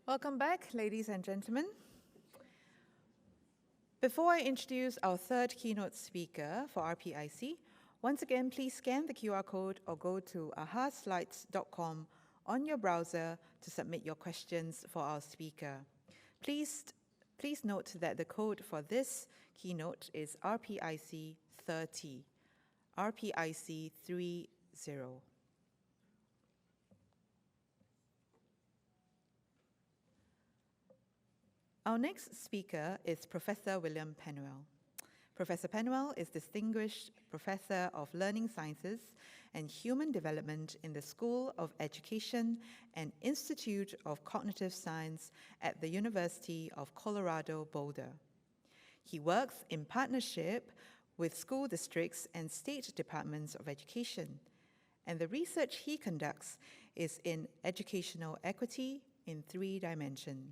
Welcome back, ladies and gentlemen. Before I introduce our third keynote speaker for RPIC, once again, please scan the QR code or go to ahaslides.com on your browser to submit your questions for our speaker. Please note that the code for this keynote is RPIC 30, RPIC 30. Our next speaker is Professor William Penuel. Professor Penuel is Distinguished Professor of Learning Sciences and Human Development in the School of Education and Institute of Cognitive Science at the University of Colorado Boulder. He works in partnership with school districts and state departments of education, and the research he conducts is in educational equity in 3 dimensions.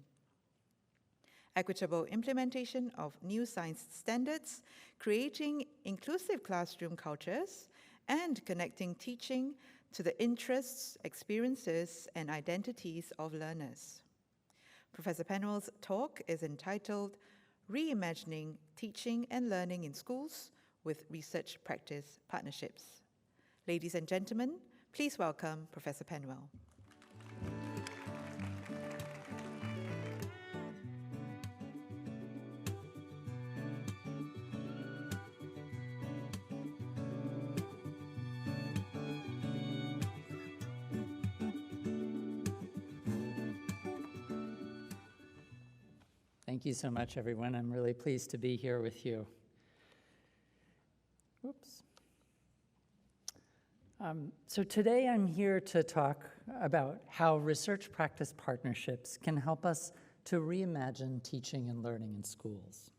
Equitable implementation of new science standards, creating inclusive classroom cultures, and connecting teaching to the interests, experiences, and identities of learners. Professor Penuel's talk is entitled Reimagining Teaching and Learning in Schools with Research Practice Partnerships. Ladies and gentlemen, please welcome Professor Penuel. Thank you so much, everyone. I'm really pleased to be here with you. Oops. So today I'm here to talk about how research practice partnerships can help us to reimagine teaching and learning in schools.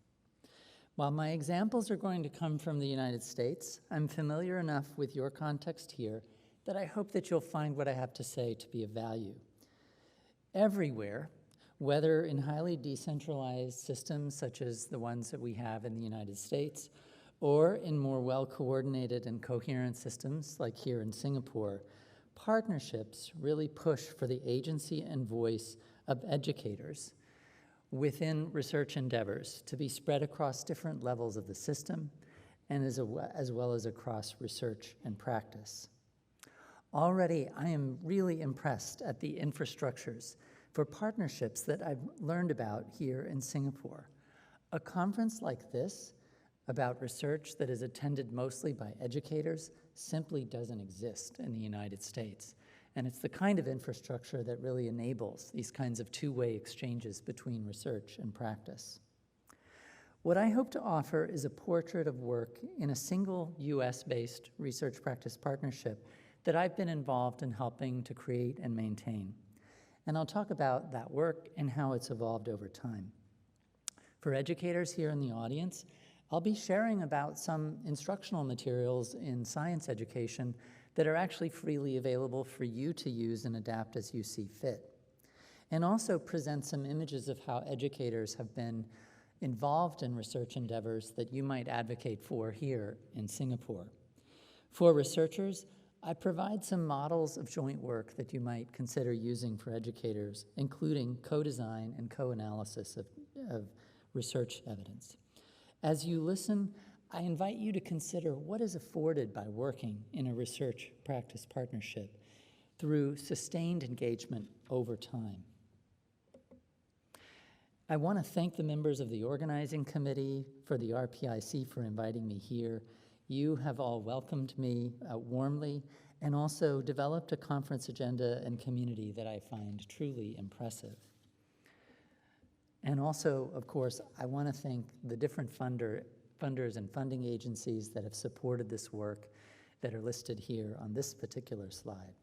While my examples are going to come from the United States, I'm familiar enough with your context here that I hope that you'll find what I have to say to be of value. Everywhere, whether in highly decentralized systems such as the ones that we have in the United States, or in more well-coordinated and coherent systems like here in Singapore, partnerships really push for the agency and voice of educators within research endeavors to be spread across different levels of the system and as well as across research and practice. Already, I am really impressed at the infrastructures for partnerships that I've learned about here in Singapore. A conference like this about research that is attended mostly by educators simply doesn't exist in the United States. And it's the kind of infrastructure that really enables these kinds of two-way exchanges between research and practice. What I hope to offer is a portrait of work in a single US-based research practice partnership that I've been involved in helping to create and maintain. And I'll talk about that work and how it's evolved over time. For educators here in the audience, I'll be sharing about some instructional materials in science education that are actually freely available for you to use and adapt as you see fit. And also present some images of how educators have been involved in research endeavors that you might advocate for here in Singapore. For researchers, I provide some models of joint work that you might consider using for educators, including co-design and co-analysis of research evidence. As you listen, I invite you to consider what is afforded by working in a research practice partnership through sustained engagement over time. I want to thank the members of the organizing committee for the RPIC for inviting me here. You have all welcomed me warmly and also developed a conference agenda and community that I find truly impressive. And also, of course, I want to thank the different funders and funding agencies that have supported this work that are listed here on this particular slide.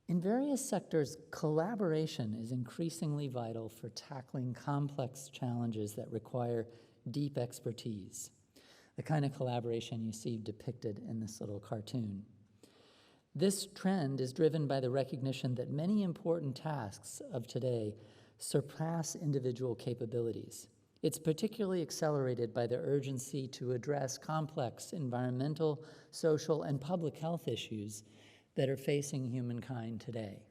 In various sectors, collaboration is increasingly vital for tackling complex challenges that require deep expertise, the kind of collaboration you see depicted in this little cartoon. This trend is driven by the recognition that many important tasks of today surpass individual capabilities. It's particularly accelerated by the urgency to address complex environmental, social, and public health issues that are facing humankind today.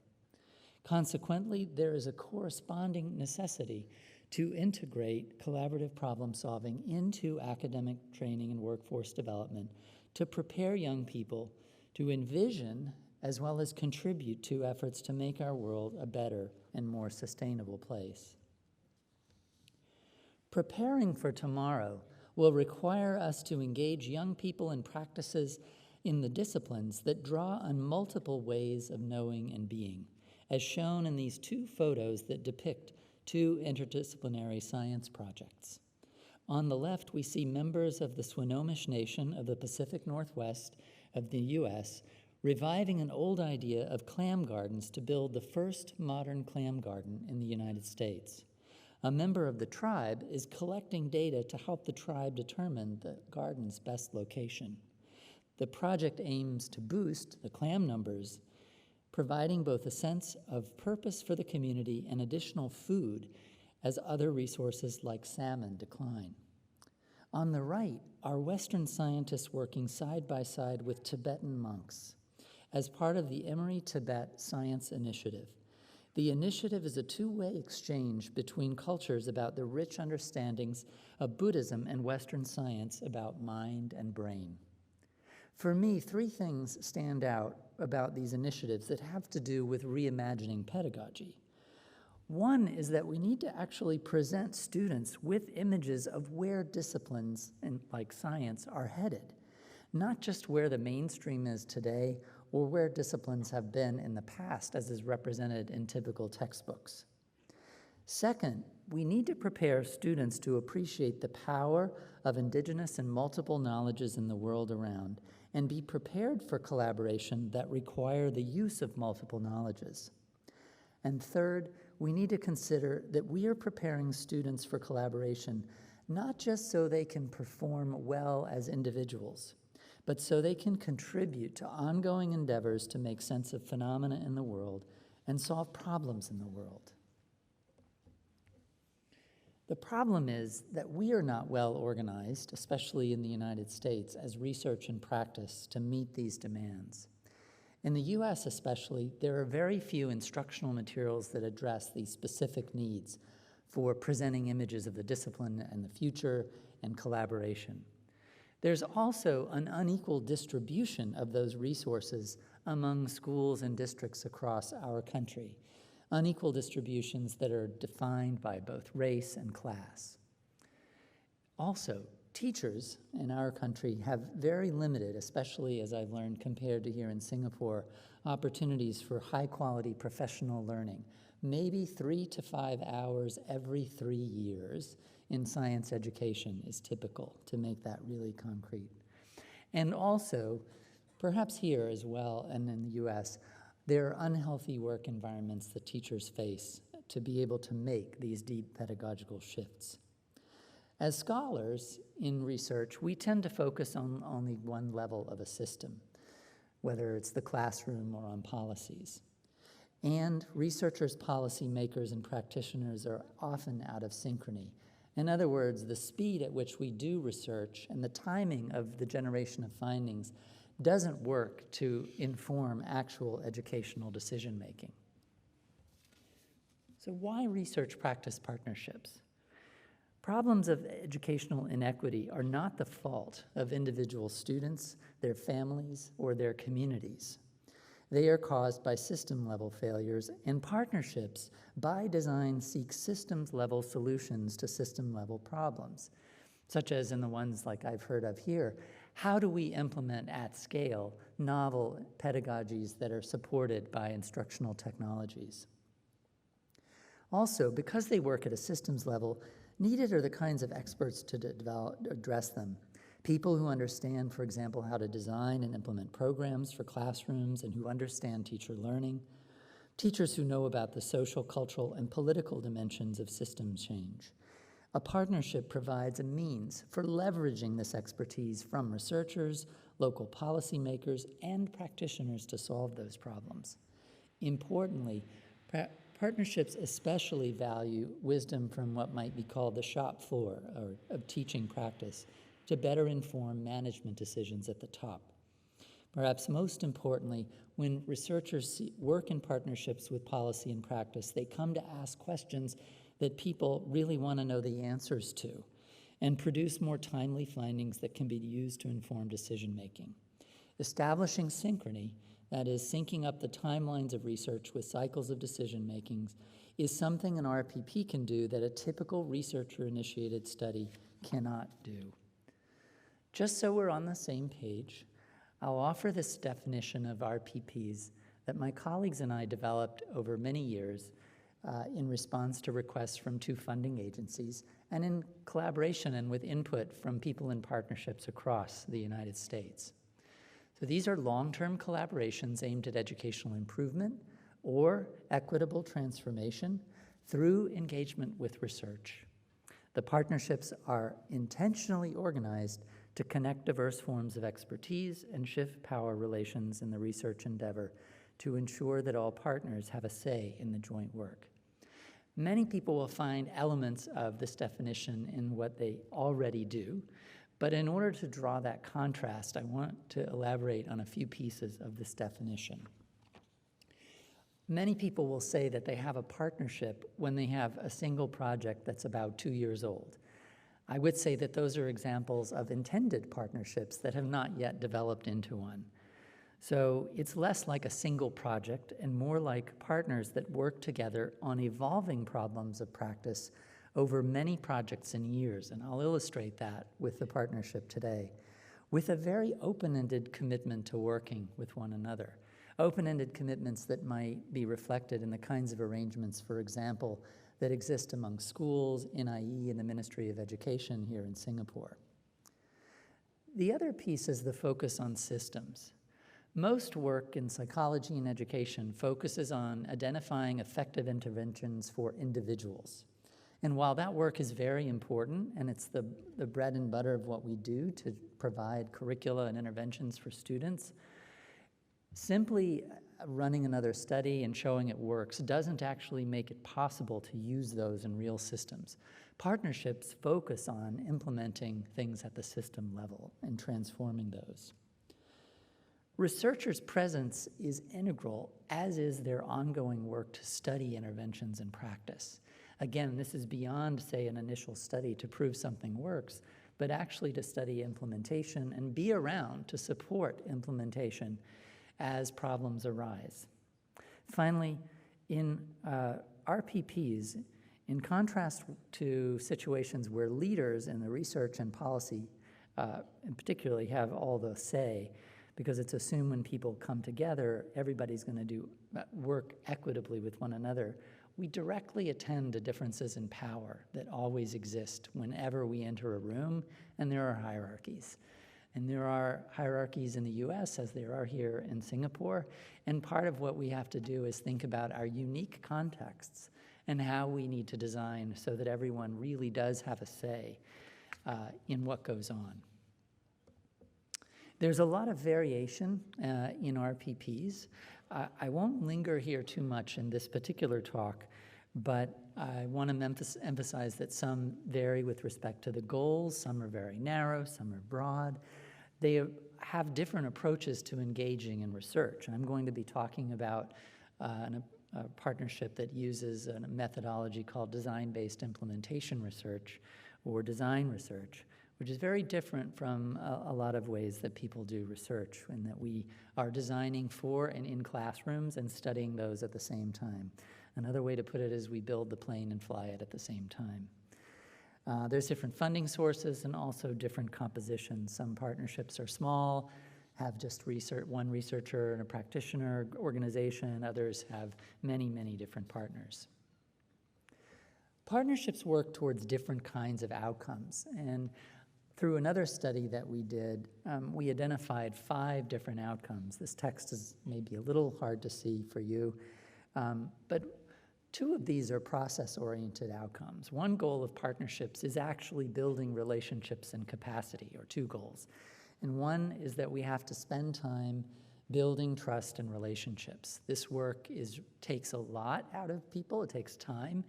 Consequently, there is a corresponding necessity to integrate collaborative problem solving into academic training and workforce development to prepare young people to envision as well as contribute to efforts to make our world a better and more sustainable place. Preparing for tomorrow will require us to engage young people in practices in the disciplines that draw on multiple ways of knowing and being, as shown in these two photos that depict two interdisciplinary science projects. On the left, we see members of the Swinomish Nation of the Pacific Northwest of the U.S. reviving an old idea of clam gardens to build the first modern clam garden in the United States. A member of the tribe is collecting data to help the tribe determine the garden's best location. The project aims to boost the clam numbers, providing both a sense of purpose for the community and additional food as other resources like salmon decline. On the right are Western scientists working side by side with Tibetan monks as part of the Emory Tibet Science Initiative. The initiative is a two-way exchange between cultures about the rich understandings of Buddhism and Western science about mind and brain. For me, three things stand out about these initiatives that have to do with reimagining pedagogy. One is that we need to actually present students with images of where disciplines like science are headed, not just where the mainstream is today or where disciplines have been in the past, as is represented in typical textbooks. Second, we need to prepare students to appreciate the power of indigenous and multiple knowledges in the world around and be prepared for collaboration that require the use of multiple knowledges. And third, we need to consider that we are preparing students for collaboration not just so they can perform well as individuals, but so they can contribute to ongoing endeavors to make sense of phenomena in the world and solve problems in the world. The problem is that we are not well organized, especially in the United States, as research and practice to meet these demands. In the US especially, there are very few instructional materials that address these specific needs for presenting images of the discipline and the future and collaboration. There's also an unequal distribution of those resources among schools and districts across our country, unequal distributions that are defined by both race and class. Also, teachers in our country have very limited, especially as I've learned compared to here in Singapore, opportunities for high-quality professional learning, maybe 3 to 5 hours every 3 years in science education is typical to make that really concrete. And also, perhaps here as well and in the US, there are unhealthy work environments that teachers face to be able to make these deep pedagogical shifts. As scholars in research, we tend to focus on only one level of a system, whether it's the classroom or on policies. And researchers, policymakers, and practitioners are often out of synchrony. In other words, the speed at which we do research and the timing of the generation of findings doesn't work to inform actual educational decision-making. So why research practice partnerships? Problems of educational inequity are not the fault of individual students, their families, or their communities. They are caused by system-level failures, and partnerships, by design, seek systems-level solutions to system-level problems, such as in the ones like I've heard of here. How do we implement at scale novel pedagogies that are supported by instructional technologies? Also, because they work at a systems level, needed are the kinds of experts to address them. People who understand, for example, how to design and implement programs for classrooms and who understand teacher learning. Teachers who know about the social, cultural, and political dimensions of system change. A partnership provides a means for leveraging this expertise from researchers, local policymakers, and practitioners to solve those problems. Importantly, partnerships especially value wisdom from what might be called the shop floor of teaching practice to better inform management decisions at the top. Perhaps most importantly, when researchers work in partnerships with policy and practice, they come to ask questions that people really want to know the answers to and produce more timely findings that can be used to inform decision-making. Establishing synchrony, that is, syncing up the timelines of research with cycles of decision-making, is something an RPP can do that a typical researcher-initiated study cannot do. Just so we're on the same page, I'll offer this definition of RPPs that my colleagues and I developed over many years in response to requests from 2 funding agencies and in collaboration and with input from people in partnerships across the United States. So these are long-term collaborations aimed at educational improvement or equitable transformation through engagement with research. The partnerships are intentionally organized to connect diverse forms of expertise and shift power relations in the research endeavor to ensure that all partners have a say in the joint work. Many people will find elements of this definition in what they already do, but in order to draw that contrast, I want to elaborate on a few pieces of this definition. Many people will say that they have a partnership when they have a single project that's about 2 years old. I would say that those are examples of intended partnerships that have not yet developed into one. So it's less like a single project and more like partners that work together on evolving problems of practice over many projects and years, and I'll illustrate that with the partnership today, with a very open-ended commitment to working with one another. Open-ended commitments that might be reflected in the kinds of arrangements, for example, that exist among schools, NIE, and the Ministry of Education here in Singapore. The other piece is the focus on systems. Most work in psychology and education focuses on identifying effective interventions for individuals. And while that work is very important, and it's the bread and butter of what we do to provide curricula and interventions for students, simply running another study and showing it works doesn't actually make it possible to use those in real systems. Partnerships focus on implementing things at the system level and transforming those. Researchers' presence is integral, as is their ongoing work to study interventions in practice. Again, this is beyond, say, an initial study to prove something works, but actually to study implementation and be around to support implementation as problems arise. Finally, in RPPs, in contrast to situations where leaders in the research and policy in particularly have all the say, because it's assumed when people come together, everybody's going to do work equitably with one another. We directly attend to differences in power that always exist whenever we enter a room, and there are hierarchies. And there are hierarchies in the US as there are here in Singapore, and part of what we have to do is think about our unique contexts and how we need to design so that everyone really does have a say in what goes on. There's a lot of variation in RPPs. I won't linger here too much in this particular talk, but I want to emphasize that some vary with respect to the goals. Some are very narrow, some are broad. They have different approaches to engaging in research. I'm going to be talking about a partnership that uses a methodology called design-based implementation research, or design research, which is very different from a lot of ways that people do research, in that we are designing for and in classrooms and studying those at the same time. Another way to put it is we build the plane and fly it at the same time. There's different funding sources and also different compositions. Some partnerships are small, have just one researcher and a practitioner organization. Others have many, many different partners. Partnerships work towards different kinds of outcomes, and through another study that we did, we identified 5 different outcomes. This text is maybe a little hard to see for you, but 2 of these are process-oriented outcomes. One goal of partnerships is actually building relationships and capacity, or 2 goals. And one is that we have to spend time building trust and relationships. This work takes a lot out of people, it takes time,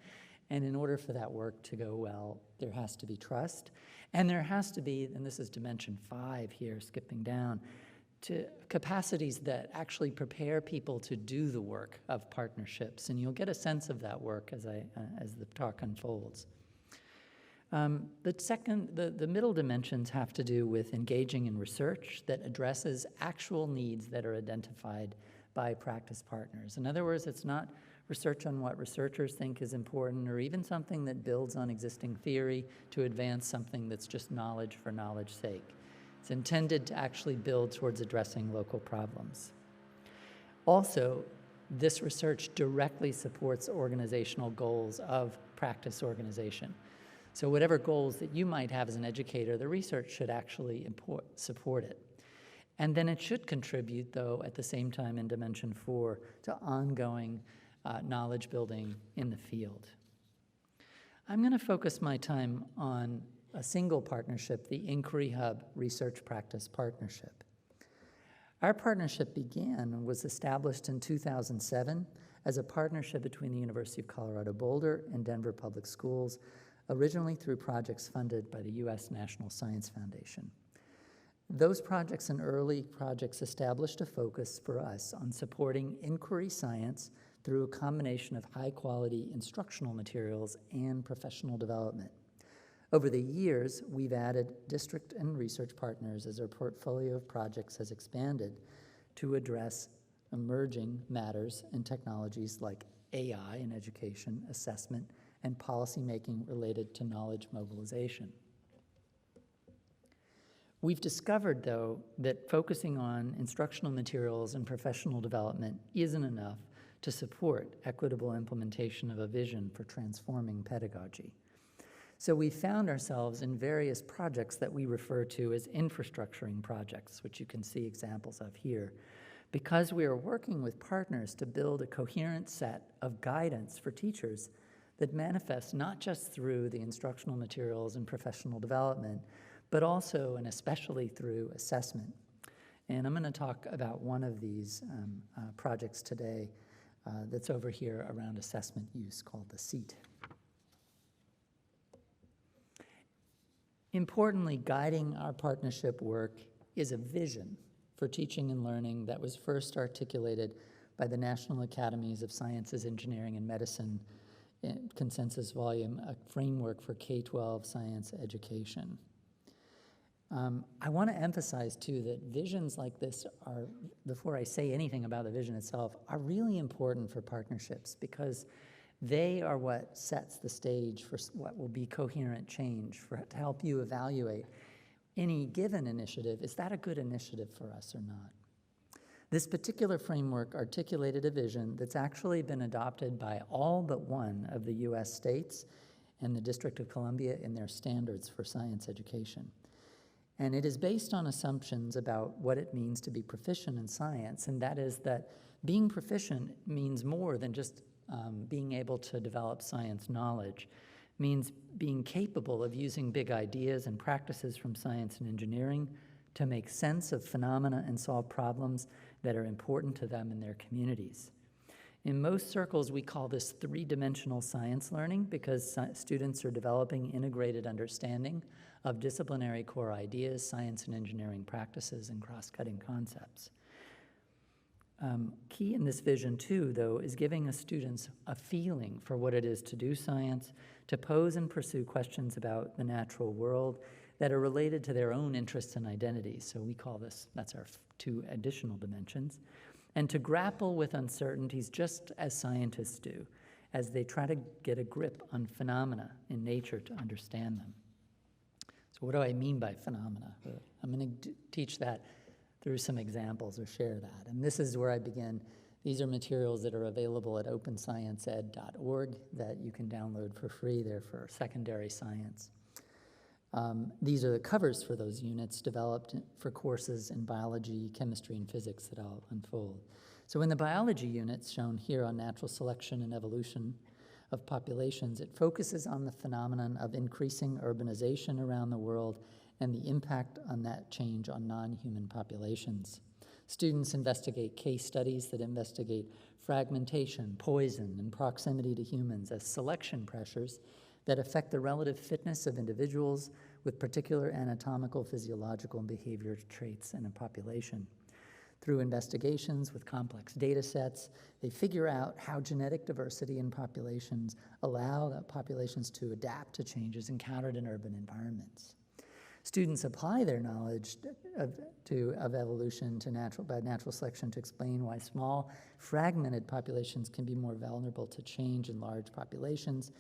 and in order for that work to go well, there has to be trust, and there has to be, and this is dimension 5 here, skipping down, capacities that actually prepare people to do the work of partnerships. And you'll get a sense of that work as the talk unfolds. The middle dimensions have to do with engaging in research that addresses actual needs that are identified by practice partners. In other words, it's not research on what researchers think is important, or even something that builds on existing theory to advance something that's just knowledge for knowledge's sake. It's intended to actually build towards addressing local problems. Also, this research directly supports organizational goals of practice organization. So whatever goals that you might have as an educator, the research should actually support it. And then it should contribute, though, at the same time in Dimension 4 to ongoing knowledge building in the field. I'm going to focus my time on a single partnership, the inquiryHub Research Practice Partnership. Our partnership was established in 2007 as a partnership between the University of Colorado Boulder and Denver Public Schools, originally through projects funded by the U.S. National Science Foundation. Those projects and early projects established a focus for us on supporting inquiry science through a combination of high-quality instructional materials and professional development. Over the years, we've added district and research partners as our portfolio of projects has expanded to address emerging matters and technologies like AI in education, assessment, and policymaking related to knowledge mobilization. We've discovered, though, that focusing on instructional materials and professional development isn't enough to support equitable implementation of a vision for transforming pedagogy. So we found ourselves in various projects that we refer to as infrastructuring projects, which you can see examples of here, because we are working with partners to build a coherent set of guidance for teachers that manifests not just through the instructional materials and professional development, but also and especially through assessment. And I'm going to talk about one of these projects today that's over here around assessment use called the SEAT. Importantly, guiding our partnership work is a vision for teaching and learning that was first articulated by the National Academies of Sciences, Engineering, and Medicine Consensus Volume, a framework for K-12 science education. I want to emphasize, too, that visions like this are, before I say anything about the vision itself, are really important for partnerships because they are what sets the stage for what will be coherent change, to help you evaluate any given initiative. Is that a good initiative for us or not? This particular framework articulated a vision that's actually been adopted by all but one of the U.S. states and the District of Columbia in their standards for science education. And it is based on assumptions about what it means to be proficient in science, and that is that being proficient means more than just being able to develop science knowledge. It means being capable of using big ideas and practices from science and engineering to make sense of phenomena and solve problems that are important to them and their communities. In most circles, we call this three-dimensional science learning because students are developing integrated understanding of disciplinary core ideas, science and engineering practices, and cross-cutting concepts. Key in this vision, too, though, is giving students a feeling for what it is to do science, to pose and pursue questions about the natural world that are related to their own interests and identities. So we call this, that's our two additional dimensions, and to grapple with uncertainties just as scientists do, as they try to get a grip on phenomena in nature to understand them. So what do I mean by phenomena? I'm going to teach that through some examples or share that. And this is where I begin. These are materials that are available at openscienceed.org that you can download for free. They're for secondary science. These are the covers for those units developed for courses in biology, chemistry, and physics that I'll unfold. So in the biology units shown here on natural selection and evolution of populations, it focuses on the phenomenon of increasing urbanization around the world and the impact on that change on non-human populations. Students investigate case studies that investigate fragmentation, poison, and proximity to humans as selection pressures that affect the relative fitness of individuals with particular anatomical, physiological, and behavioral traits in a population. Through investigations with complex data sets, they figure out how genetic diversity in populations allow populations to adapt to changes encountered in urban environments. Students apply their knowledge of evolution by natural selection to explain why small, fragmented populations can be more vulnerable to change in large populations,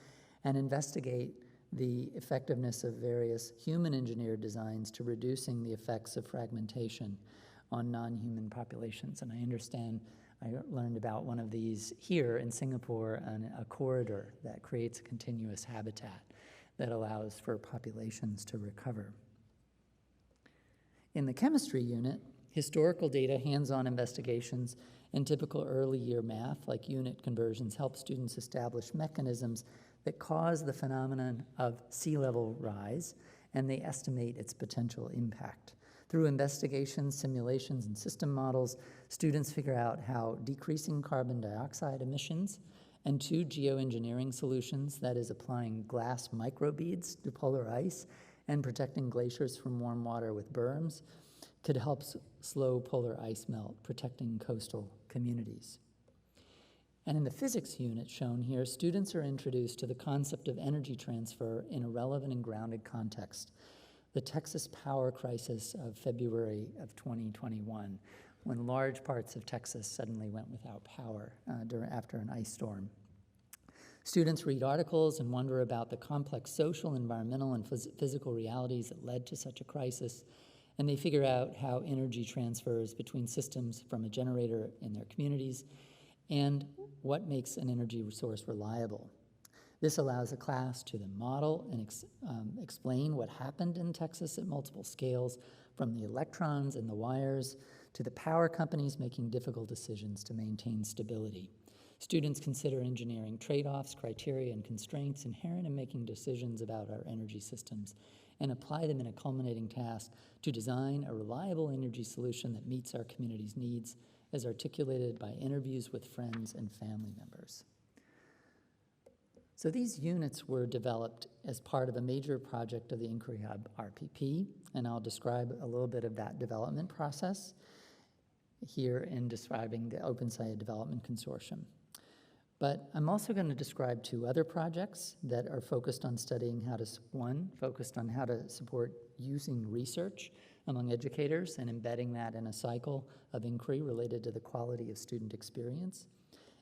and investigate the effectiveness of various human-engineered designs to reducing the effects of fragmentation on non-human populations. And I understand I learned about one of these here in Singapore, on a corridor that creates a continuous habitat that allows for populations to recover. In the chemistry unit, historical data, hands-on investigations, and typical early year math like unit conversions help students establish mechanisms that cause the phenomenon of sea level rise, and they estimate its potential impact. Through investigations, simulations, and system models, students figure out how decreasing carbon dioxide emissions and 2 geoengineering solutions, that is applying glass microbeads to polar ice and protecting glaciers from warm water with berms, could help slow polar ice melt, protecting coastal communities. And in the physics unit shown here, students are introduced to the concept of energy transfer in a relevant and grounded context. The Texas power crisis of February of 2021, when large parts of Texas suddenly went without power after an ice storm. Students read articles and wonder about the complex social, environmental, and physical realities that led to such a crisis, and they figure out how energy transfers between systems from a generator in their communities and what makes an energy resource reliable. This allows a class to then model and explain what happened in Texas at multiple scales, from the electrons and the wires to the power companies making difficult decisions to maintain stability. Students consider engineering trade-offs, criteria, and constraints inherent in making decisions about our energy systems, and apply them in a culminating task to design a reliable energy solution that meets our community's needs, as articulated by interviews with friends and family members. So these units were developed as part of a major project of the inquiryHub RPP, and I'll describe a little bit of that development process here in describing the Open Science Development Consortium. But I'm also going to describe 2 other projects that are focused on studying how to, one, focused on how to support using research among educators and embedding that in a cycle of inquiry related to the quality of student experience,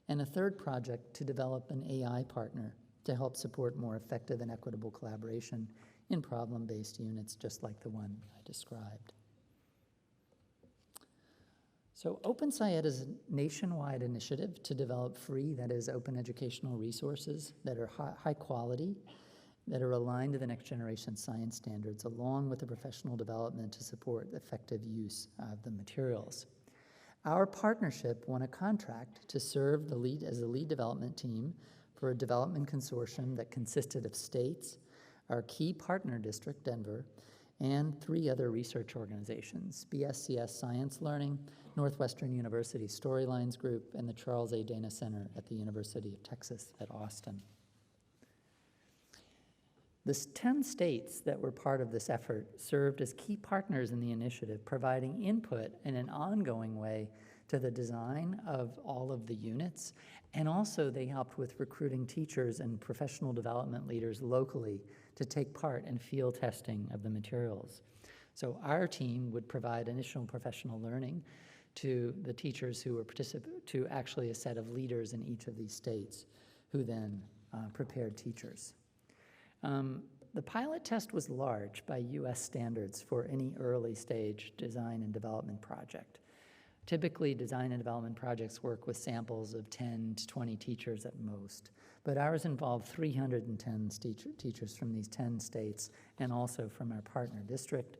and a third project to develop an AI partner to help support more effective and equitable collaboration in problem-based units just like the one I described. So Open Science is a nationwide initiative to develop free, that is, open educational resources that are high quality, that are aligned to the next generation science standards, along with the professional development to support effective use of the materials. Our partnership won a contract to serve as a lead development team for a development consortium that consisted of states, our key partner district, Denver, and 3 other research organizations, BSCS Science Learning, Northwestern University Storylines Group, and the Charles A. Dana Center at the University of Texas at Austin. The 10 states that were part of this effort served as key partners in the initiative, providing input in an ongoing way to the design of all of the units, and also they helped with recruiting teachers and professional development leaders locally to take part in field testing of the materials. So our team would provide initial professional learning to the teachers who were to actually a set of leaders in each of these states, who then prepared teachers. The pilot test was large by US standards for any early stage design and development project. Typically, design and development projects work with samples of 10 to 20 teachers at most, but ours involved 310 teachers from these 10 states and also from our partner district,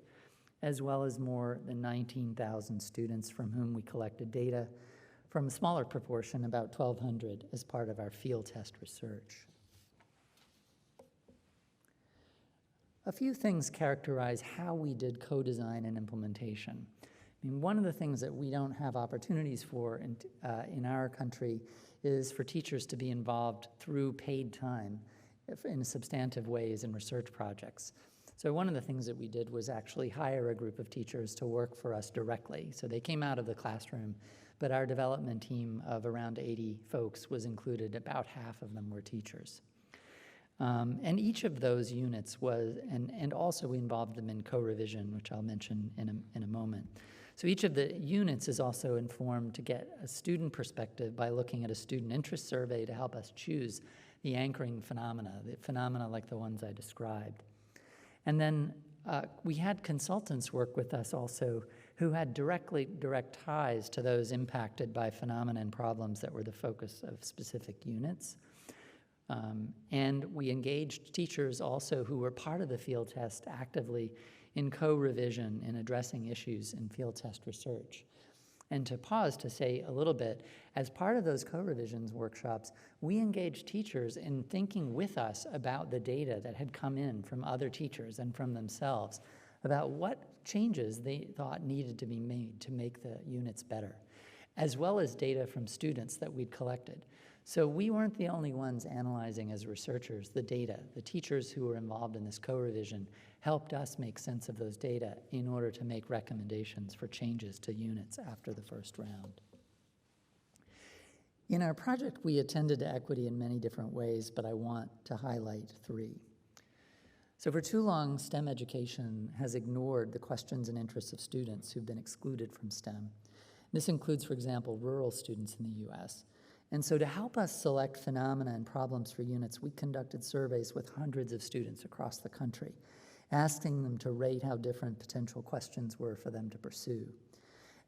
as well as more than 19,000 students from whom we collected data from a smaller proportion, about 1,200, as part of our field test research. A few things characterize how we did co-design and implementation. I mean, one of the things that we don't have opportunities for in our country is for teachers to be involved through paid time in substantive ways in research projects. So one of the things that we did was actually hire a group of teachers to work for us directly. So they came out of the classroom, but our development team of around 80 folks was included. About half of them were teachers. And each of those units was, and also we involved them in co-revision, which I'll mention in a moment. So each of the units is also informed to get a student perspective by looking at a student interest survey to help us choose the anchoring phenomena like the ones I described. And then we had consultants work with us also who had direct ties to those impacted by phenomena and problems that were the focus of specific units. And we engaged teachers also who were part of the field test actively in co-revision in addressing issues in field test research. And to pause to say a little bit, as part of those co-revisions workshops, we engaged teachers in thinking with us about the data that had come in from other teachers and from themselves about what changes they thought needed to be made to make the units better, as well as data from students that we'd collected. So we weren't the only ones analyzing as researchers the data. The teachers who were involved in this co-revision helped us make sense of those data in order to make recommendations for changes to units after the first round. In our project, we attended to equity in many different ways, but I want to highlight 3. So for too long, STEM education has ignored the questions and interests of students who've been excluded from STEM. This includes, for example, rural students in the US. And so to help us select phenomena and problems for units, we conducted surveys with hundreds of students across the country, asking them to rate how different potential questions were for them to pursue.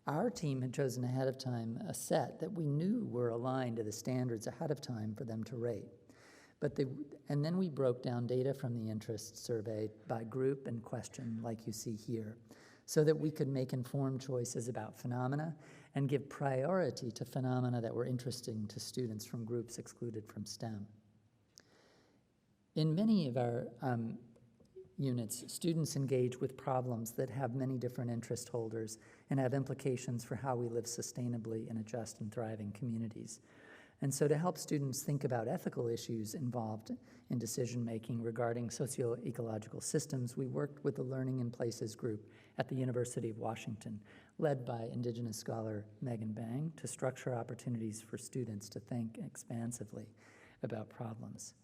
Our team had chosen ahead of time a set that we knew were aligned to the standards ahead of time for them to rate. And then we broke down data from the interest survey by group and question, like you see here, so that we could make informed choices about phenomena and give priority to phenomena that were interesting to students from groups excluded from STEM. In many of our units, students engage with problems that have many different interest holders and have implications for how we live sustainably in a just and thriving communities. And so to help students think about ethical issues involved in decision-making regarding socio-ecological systems, we worked with the Learning in Places group at the University of Washington, led by Indigenous scholar Megan Bang, to structure opportunities for students to think expansively about problems.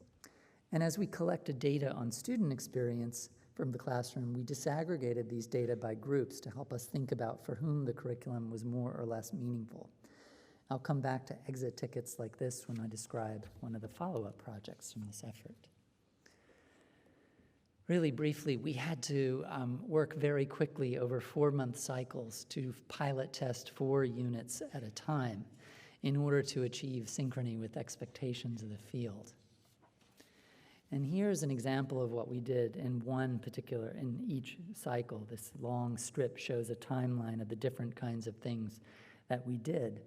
And as we collected data on student experience from the classroom, we disaggregated these data by groups to help us think about for whom the curriculum was more or less meaningful. I'll come back to exit tickets like this when I describe one of the follow-up projects from this effort. Really briefly, we had to work very quickly over 4-month cycles to pilot test 4 units at a time in order to achieve synchrony with expectations of the field. And here's an example of what we did in each cycle. This long strip shows a timeline of the different kinds of things that we did.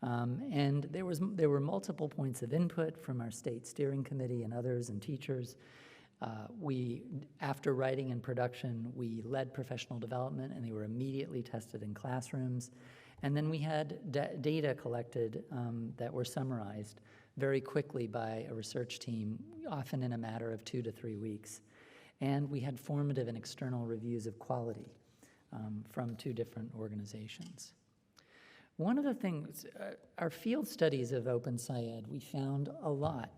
And there were multiple points of input from our state steering committee and others and teachers. After writing and production, we led professional development, and they were immediately tested in classrooms. And then we had data collected that were summarized very quickly by a research team, often in a matter of 2 to 3 weeks. And we had formative and external reviews of quality from 2 different organizations. One of the things, our field studies of Open SciEd, we found a lot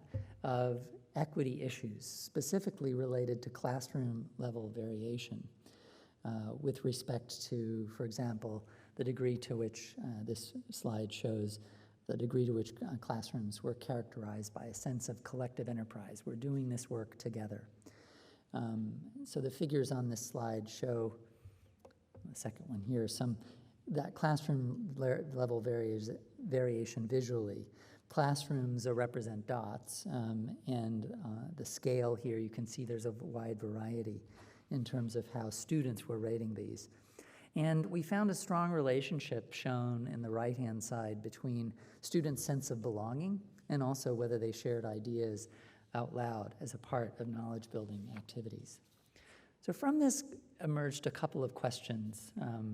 of equity issues, specifically related to classroom level variation with respect to, for example, the degree to which this slide shows the degree to which classrooms were characterized by a sense of collective enterprise. We're doing this work together. So the figures on this slide show, the second one here, that classroom level variation visually. Classrooms represent dots, and the scale here, you can see there's a wide variety in terms of how students were rating these. And we found a strong relationship shown in the right-hand side between students' sense of belonging and also whether they shared ideas out loud as a part of knowledge-building activities. So from this emerged a couple of questions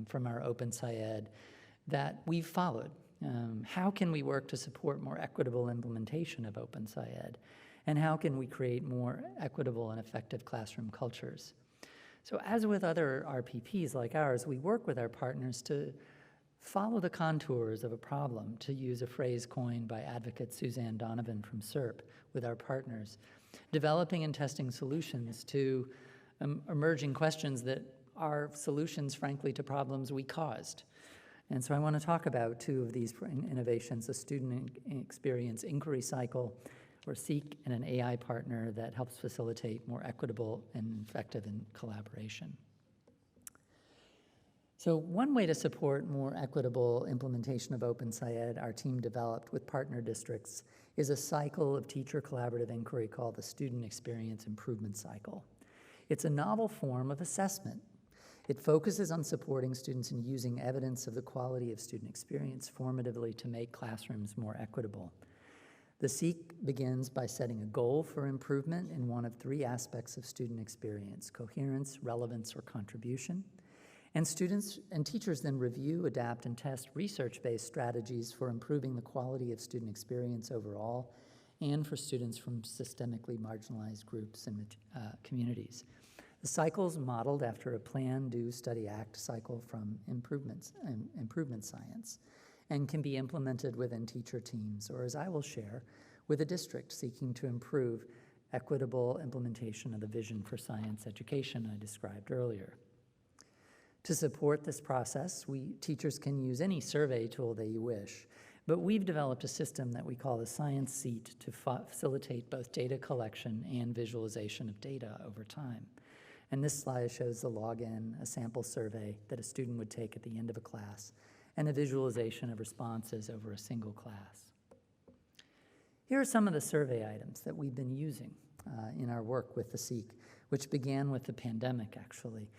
from our Open SciEd that we've followed. How can we work to support more equitable implementation of Open SciEd? And how can we create more equitable and effective classroom cultures? So as with other RPPs like ours, we work with our partners to follow the contours of a problem, to use a phrase coined by advocate Suzanne Donovan from SERP, with our partners, developing and testing solutions to emerging questions that are solutions, frankly, to problems we caused. And so I want to talk about two of these innovations, a student experience inquiry cycle, or SEEK, and an AI partner that helps facilitate more equitable and effective collaboration. So one way to support more equitable implementation of Open SciEd our team developed with partner districts is a cycle of teacher collaborative inquiry called the Student Experience Improvement Cycle. It's a novel form of assessment. It focuses on supporting students in using evidence of the quality of student experience formatively to make classrooms more equitable. The SEEK begins by setting a goal for improvement in one of three aspects of student experience: coherence, relevance, or contribution. And students and teachers then review, adapt, and test research-based strategies for improving the quality of student experience overall and for students from systemically marginalized groups and communities. The cycle is modeled after a plan, do, study, act cycle from improvement science, and can be implemented within teacher teams, or as I will share, with a district seeking to improve equitable implementation of the vision for science education I described earlier. To support this process, teachers can use any survey tool they wish, but we've developed a system that we call the Science Seat to facilitate both data collection and visualization of data over time. And this slide shows the login, a sample survey that a student would take at the end of a class, and a visualization of responses over a single class. Here are some of the survey items that we've been using in our work with the SEEK, which began with the pandemic, actually.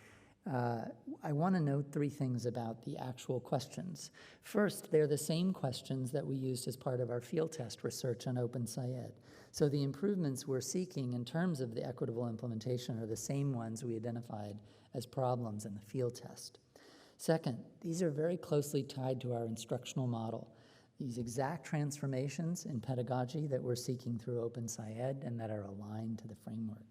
I want to note three things about the actual questions. First, they're the same questions that we used as part of our field test research on Open SciEd. So the improvements we're seeking in terms of the equitable implementation are the same ones we identified as problems in the field test. Second, these are very closely tied to our instructional model, these exact transformations in pedagogy that we're seeking through Open SciEd and that are aligned to the framework.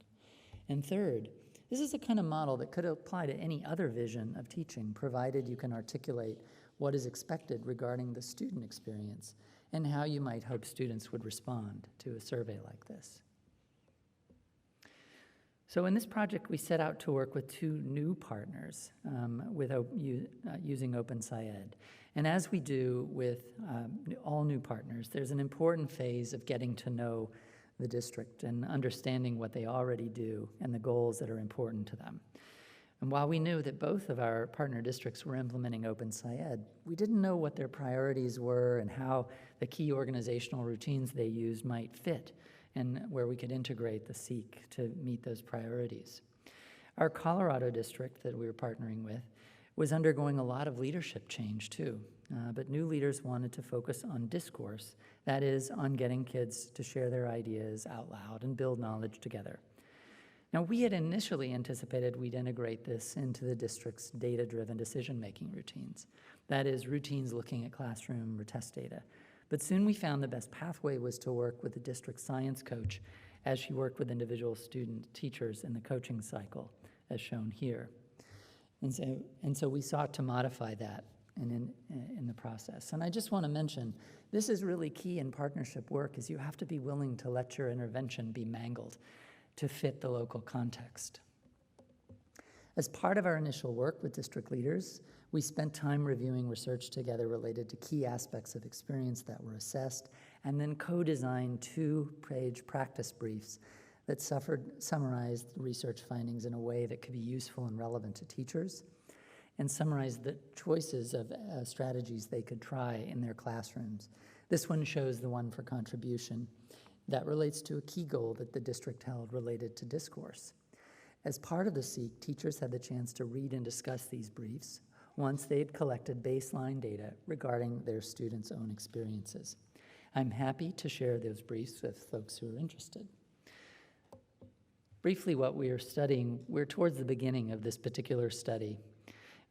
And third, this is the kind of model that could apply to any other vision of teaching, provided you can articulate what is expected regarding the student experience and how you might hope students would respond to a survey like this. So in this project, we set out to work with two new partners using Open SciEd. And as we do with all new partners, there's an important phase of getting to know the district and understanding what they already do and the goals that are important to them. And while we knew that both of our partner districts were implementing Open SciEd, we didn't know what their priorities were and how the key organizational routines they used might fit and where we could integrate the SEEK to meet those priorities. Our Colorado district that we were partnering with was undergoing a lot of leadership change too, but new leaders wanted to focus on discourse, that is, on getting kids to share their ideas out loud and build knowledge together. Now, we had initially anticipated we'd integrate this into the district's data-driven decision-making routines, that is, routines looking at classroom or test data. But soon we found the best pathway was to work with the district science coach as she worked with individual student teachers in the coaching cycle, as shown here. And so we sought to modify that in the process. And I just want to mention, this is really key in partnership work, is you have to be willing to let your intervention be mangled to fit the local context. As part of our initial work with district leaders, we spent time reviewing research together related to key aspects of experience that were assessed, and then co-designed 2-page practice briefs that summarized research findings in a way that could be useful and relevant to teachers, and summarized the choices of strategies they could try in their classrooms. This one shows the one for contribution that relates to a key goal that the district held related to discourse. As part of the SEEK, teachers had the chance to read and discuss these briefs once they had collected baseline data regarding their students' own experiences. I'm happy to share those briefs with folks who are interested. Briefly, what we are studying, we're towards the beginning of this particular study,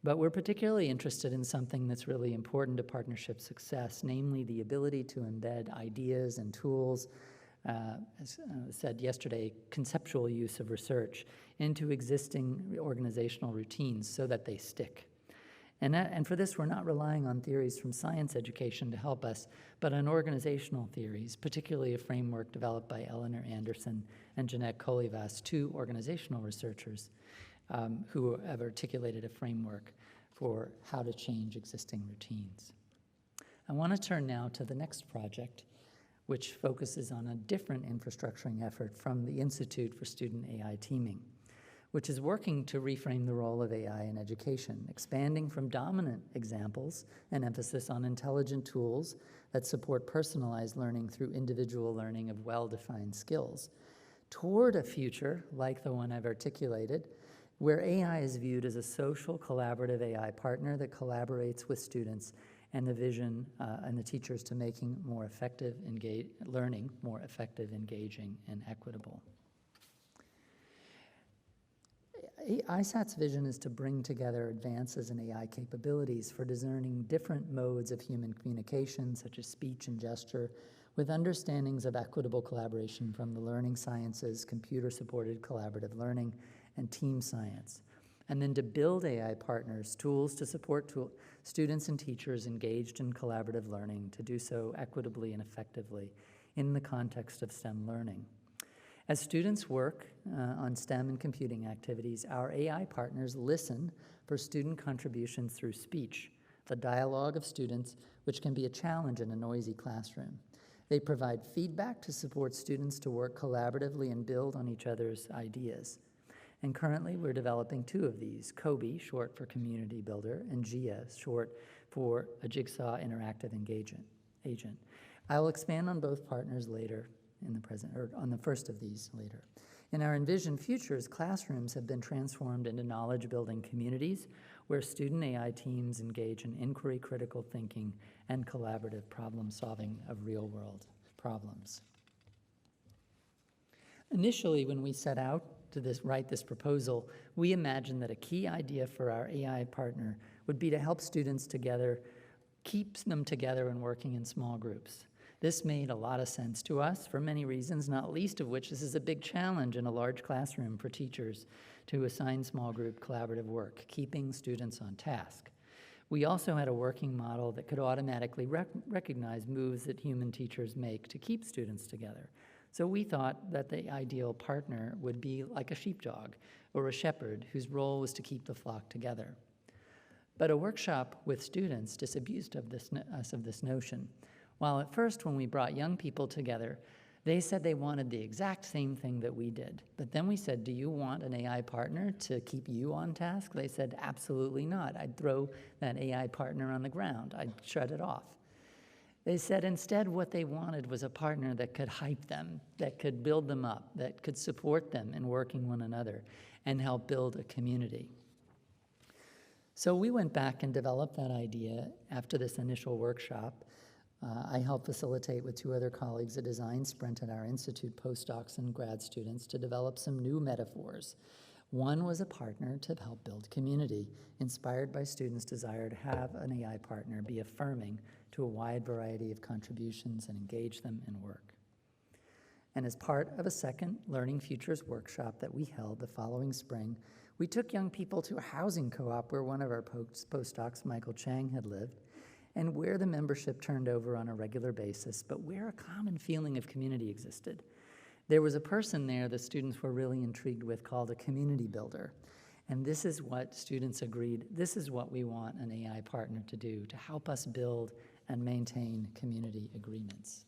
but we're particularly interested in something that's really important to partnership success, namely the ability to embed ideas and tools as said yesterday, conceptual use of research into existing organizational routines so that they stick. And for this, we're not relying on theories from science education to help us, but on organizational theories, particularly a framework developed by Eleanor Anderson and Jeanette Kolivas, two organizational researchers who have articulated a framework for how to change existing routines. I want to turn now to the next project, which focuses on a different infrastructuring effort from the Institute for Student AI Teaming, which is working to reframe the role of AI in education, expanding from dominant examples and emphasis on intelligent tools that support personalized learning through individual learning of well-defined skills, toward a future, like the one I've articulated, where AI is viewed as a social, collaborative AI partner that collaborates with students and the vision and the teachers to making more effective learning more effective, engaging, and equitable. ISAT's vision is to bring together advances in AI capabilities for discerning different modes of human communication, such as speech and gesture, with understandings of equitable collaboration from the learning sciences, computer-supported collaborative learning, and team science. And then to build AI partners, tools to support students and teachers engaged in collaborative learning to do so equitably and effectively in the context of STEM learning. As students work on STEM and computing activities, our AI partners listen for student contributions through speech, the dialogue of students, which can be a challenge in a noisy classroom. They provide feedback to support students to work collaboratively and build on each other's ideas. And currently, we're developing two of these, COBE, short for Community Builder, and GIA, short for a Jigsaw Interactive Agent. I will expand on both partners later in the present, or on the first of these later. In our envisioned futures, classrooms have been transformed into knowledge-building communities where student AI teams engage in inquiry, critical thinking, and collaborative problem-solving of real-world problems. Initially, when we set out to write this proposal, we imagined that a key idea for our AI partner would be to help students together, keep them together and working in small groups. This made a lot of sense to us for many reasons, not least of which this is a big challenge in a large classroom for teachers to assign small group collaborative work, keeping students on task. We also had a working model that could automatically recognize moves that human teachers make to keep students together. So we thought that the ideal partner would be like a sheepdog or a shepherd whose role was to keep the flock together. But a workshop with students disabused us of this notion. While at first, when we brought young people together, they said they wanted the exact same thing that we did. But then we said, do you want an AI partner to keep you on task? They said, absolutely not. I'd throw that AI partner on the ground. I'd shut it off. They said instead what they wanted was a partner that could hype them, that could build them up, that could support them in working one another and help build a community. So we went back and developed that idea after this initial workshop. I helped facilitate with two other colleagues a design sprint at our institute postdocs and grad students to develop some new metaphors. One was a partner to help build community, inspired by students' desire to have an AI partner be affirming to a wide variety of contributions and engage them in work. And as part of a second Learning Futures workshop that we held the following spring, we took young people to a housing co-op where one of our postdocs, Michael Chang, had lived, and where the membership turned over on a regular basis, but where a common feeling of community existed. There was a person there the students were really intrigued with called a community builder. And this is what students agreed, this is what we want an AI partner to do, to help us build and maintain community agreements.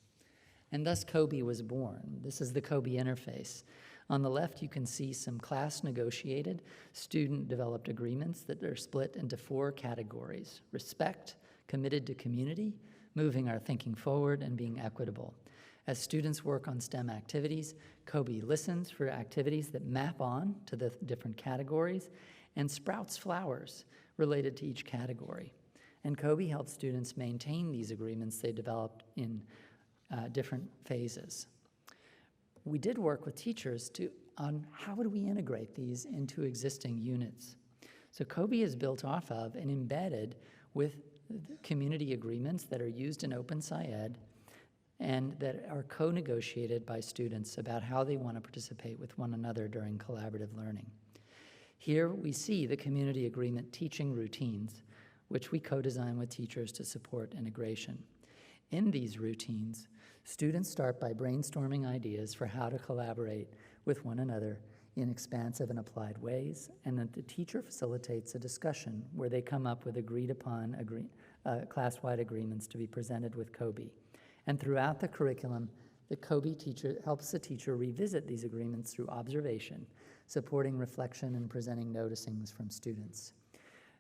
And thus COBE was born. This is the COBE interface. On the left, you can see some class-negotiated, student-developed agreements that are split into 4 categories: respect, committed to community, moving our thinking forward, and being equitable. As students work on STEM activities, COBE listens for activities that map on to the different categories and sprouts flowers related to each category. And COBE helps students maintain these agreements they developed in different phases. We did work with teachers on how do we integrate these into existing units. So COBE is built off of and embedded with community agreements that are used in Open SciEd and that are co-negotiated by students about how they want to participate with one another during collaborative learning. Here we see the community agreement teaching routines, which we co-design with teachers to support integration. In these routines, students start by brainstorming ideas for how to collaborate with one another in expansive and applied ways, and that the teacher facilitates a discussion where they come up with agreed-upon class-wide agreements to be presented with COBE. And throughout the curriculum, the COBE teacher helps the teacher revisit these agreements through observation, supporting reflection and presenting noticings from students.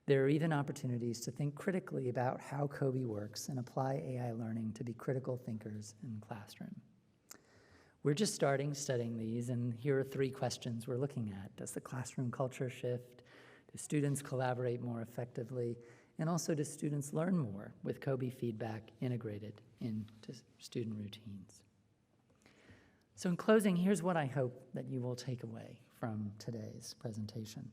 There are even opportunities to think critically about how COBE works and apply AI learning to be critical thinkers in the classroom. We're just studying these, and here are 3 questions we're looking at. Does the classroom culture shift? Do students collaborate more effectively? And also, do students learn more with COBE feedback integrated into student routines? So in closing, here's what I hope that you will take away from today's presentation.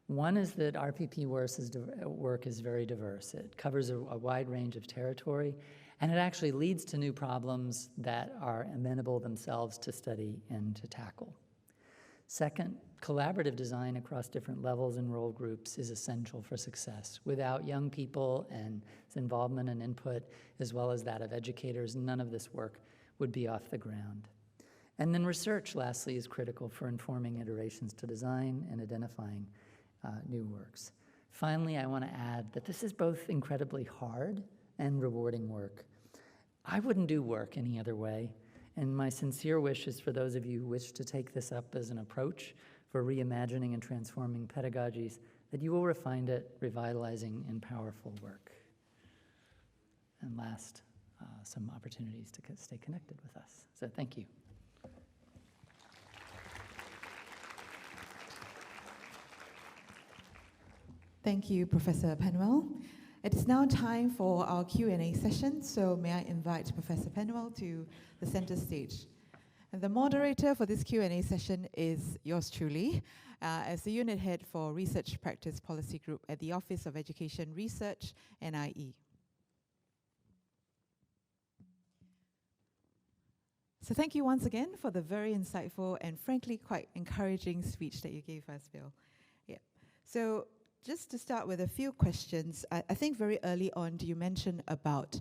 One is that RPP work is very diverse. It covers a wide range of territory, and it actually leads to new problems that are amenable themselves to study and to tackle. Second, collaborative design across different levels and role groups is essential for success. Without young people and involvement and input, as well as that of educators, none of this work would be off the ground. And then research, lastly, is critical for informing iterations to design and identifying new works. Finally, I want to add that this is both incredibly hard and rewarding work. I wouldn't do work any other way, and my sincere wish is for those of you who wish to take this up as an approach for reimagining and transforming pedagogies, that you will find it revitalizing and powerful work. And last, some opportunities to stay connected with us. So thank you. Thank you, Professor Penuel. It is now time for our Q&A session, so may I invite Professor Penuel to the center stage. And the moderator for this Q&A session is yours truly, as the unit head for Research Practice Policy Group at the Office of Education Research, NIE. So thank you once again for the very insightful and frankly quite encouraging speech that you gave us, Bill. Yeah. So just to start with a few questions, I think very early on you mentioned about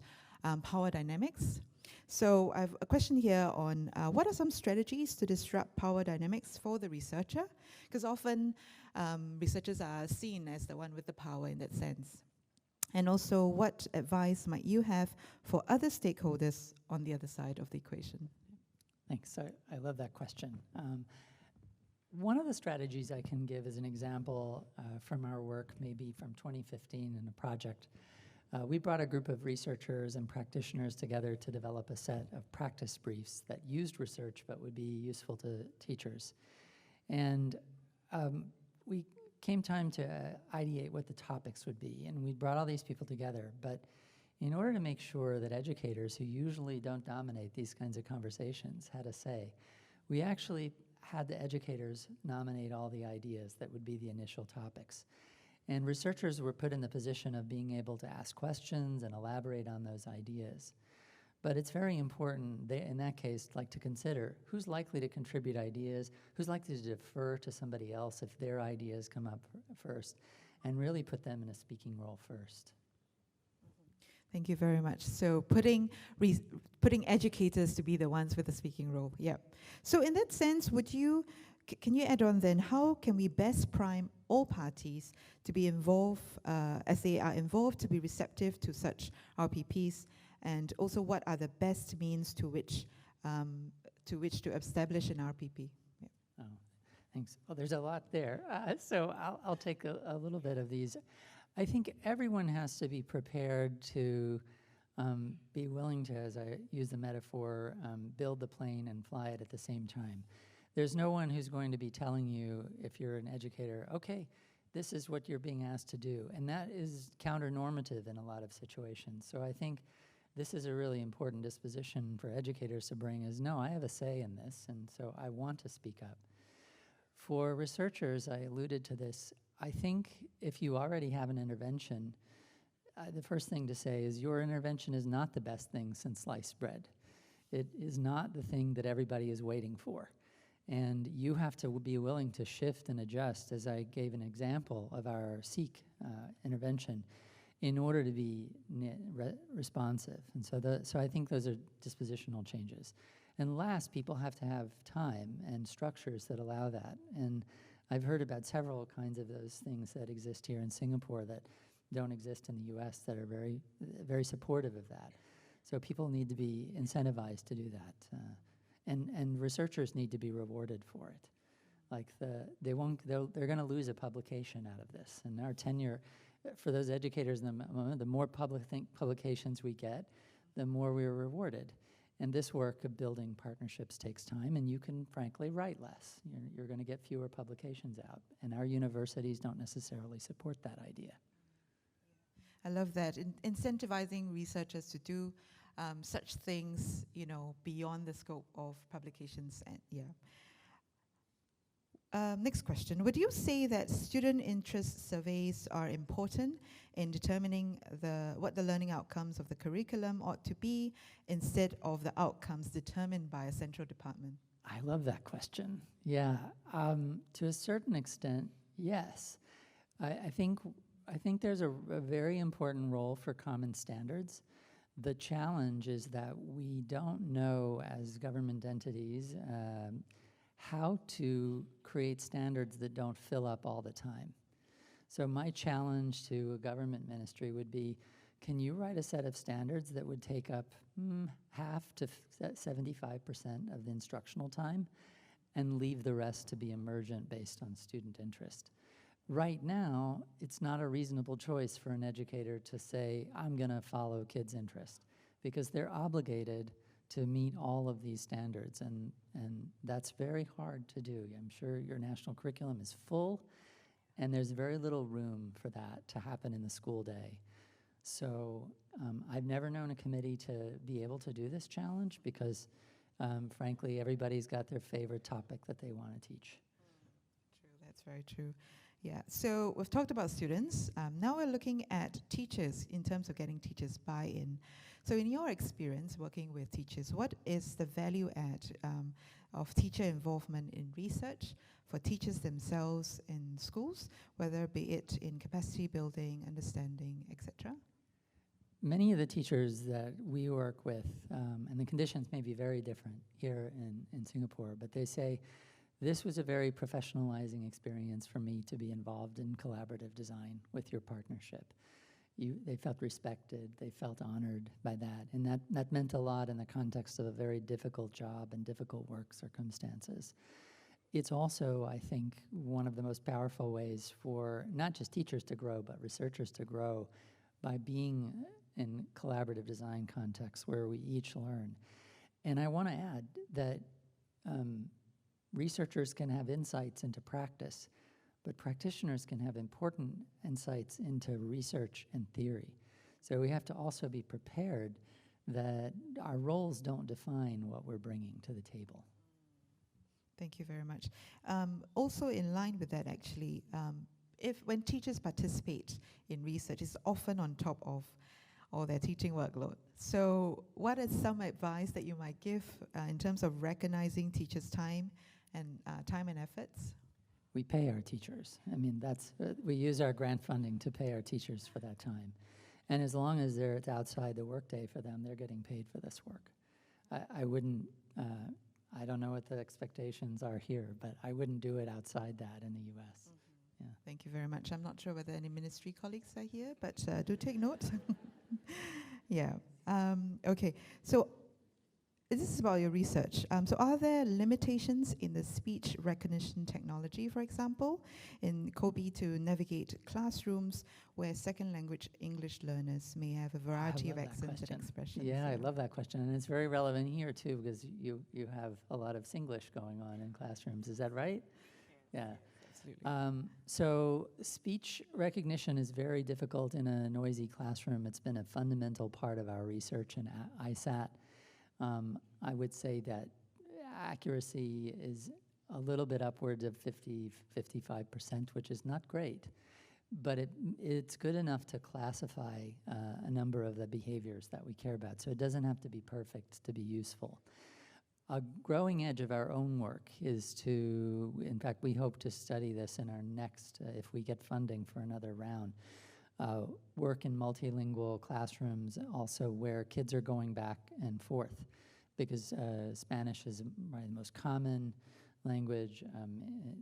power dynamics. So I have a question here on what are some strategies to disrupt power dynamics for the researcher? Because often researchers are seen as the one with the power in that sense. And also, what advice might you have for other stakeholders on the other side of the equation? Thanks. I love that question. One of the strategies I can give as an example from our work, maybe from 2015 in a project, we brought a group of researchers and practitioners together to develop a set of practice briefs that used research but would be useful to teachers. And we came time to ideate what the topics would be, and we brought all these people together. But in order to make sure that educators, who usually don't dominate these kinds of conversations, had a say, we actually had the educators nominate all the ideas that would be the initial topics. And researchers were put in the position of being able to ask questions and elaborate on those ideas. But it's very important, in that case, to consider who's likely to contribute ideas, who's likely to defer to somebody else if their ideas come up first, and really put them in a speaking role first. Thank you very much. So putting educators to be the ones with the speaking role. Yeah. So in that sense, can you add on then, how can we best prime all parties to be involved, as they are involved, to be receptive to such RPPs, and also what are the best means to which to establish an RPP? Yeah. Oh, thanks. Well, there's a lot there. So I'll take a little bit of these. I think everyone has to be prepared to be willing to, as I use the metaphor, build the plane and fly it at the same time. There's no one who's going to be telling you, if you're an educator, okay, this is what you're being asked to do. And that is counter-normative in a lot of situations. So I think this is a really important disposition for educators to bring is, no, I have a say in this, and so I want to speak up. For researchers, I alluded to this, I think if you already have an intervention, the first thing to say is your intervention is not the best thing since sliced bread. It is not the thing that everybody is waiting for. And you have to be willing to shift and adjust, as I gave an example of our SEEK intervention, in order to be responsive. And so I think those are dispositional changes. And last, people have to have time and structures that allow that. And I've heard about several kinds of those things that exist here in Singapore that don't exist in the US that are very, very supportive of that. So people need to be incentivized to do that. And researchers need to be rewarded for it. Like they're going to lose a publication out of this. And our tenure, for those educators in the moment, the more publications we get, the more we're rewarded. And this work of building partnerships takes time, and you can frankly write less. You're going to get fewer publications out, and our universities don't necessarily support that idea. I love that. Incentivizing researchers to do such things, beyond the scope of publications. And next question. Would you say that student interest surveys are important in determining what the learning outcomes of the curriculum ought to be, instead of the outcomes determined by a central department? I love that question. Yeah, to a certain extent, yes. I think there's a very important role for common standards. The challenge is that we don't know, as government entities, how to create standards that don't fill up all the time. So my challenge to a government ministry would be, can you write a set of standards that would take up half to 75% of the instructional time and leave the rest to be emergent based on student interest? Right now, it's not a reasonable choice for an educator to say, I'm going to follow kids' interest, because they're obligated to meet all of these standards, and that's very hard to do. I'm sure your national curriculum is full, and there's very little room for that to happen in the school day. So I've never known a committee to be able to do this challenge, because frankly, everybody's got their favorite topic that they want to teach. True, that's very true. Yeah, so we've talked about students. Now we're looking at teachers in terms of getting teachers buy-in. So in your experience working with teachers, what is the value add of teacher involvement in research for teachers themselves in schools, whether be it in capacity building, understanding, etc.? Many of the teachers that we work with, and the conditions may be very different here in Singapore, but they say, this was a very professionalizing experience for me to be involved in collaborative design with your partnership. They felt respected, they felt honored by that, and that meant a lot in the context of a very difficult job and difficult work circumstances. It's also, I think, one of the most powerful ways for not just teachers to grow, but researchers to grow by being in collaborative design contexts where we each learn. And I want to add that researchers can have insights into practice, but practitioners can have important insights into research and theory. So we have to also be prepared that our roles don't define what we're bringing to the table. Thank you very much. Also in line with that, actually, when teachers participate in research, it's often on top of all their teaching workload. So what is some advice that you might give in terms of recognizing teachers' time and efforts? We pay our teachers. I mean, we use our grant funding to pay our teachers for that time. And as long as it's outside the workday for them, they're getting paid for this work. I don't know what the expectations are here, but I wouldn't do it outside that in the US. Mm-hmm. Yeah. Thank you very much. I'm not sure whether any ministry colleagues are here, but do take note. Yeah. Okay. So this is about your research. So are there limitations in the speech recognition technology, for example, in Kobe to navigate classrooms where second language English learners may have a variety of accents and expressions? Yeah, I love that question. And it's very relevant here, too, because you have a lot of Singlish going on in classrooms. Is that right? Yeah. Absolutely. So speech recognition is very difficult in a noisy classroom. It's been a fundamental part of our research in ISAT. I would say that accuracy is a little bit upwards of 50, 55%, which is not great. but it's good enough to classify a number of the behaviors that we care about. So it doesn't have to be perfect to be useful. A growing edge of our own work is to, in fact, we hope to study this in our next, if we get funding for another round, work in multilingual classrooms also where kids are going back and forth, because Spanish is probably the most common language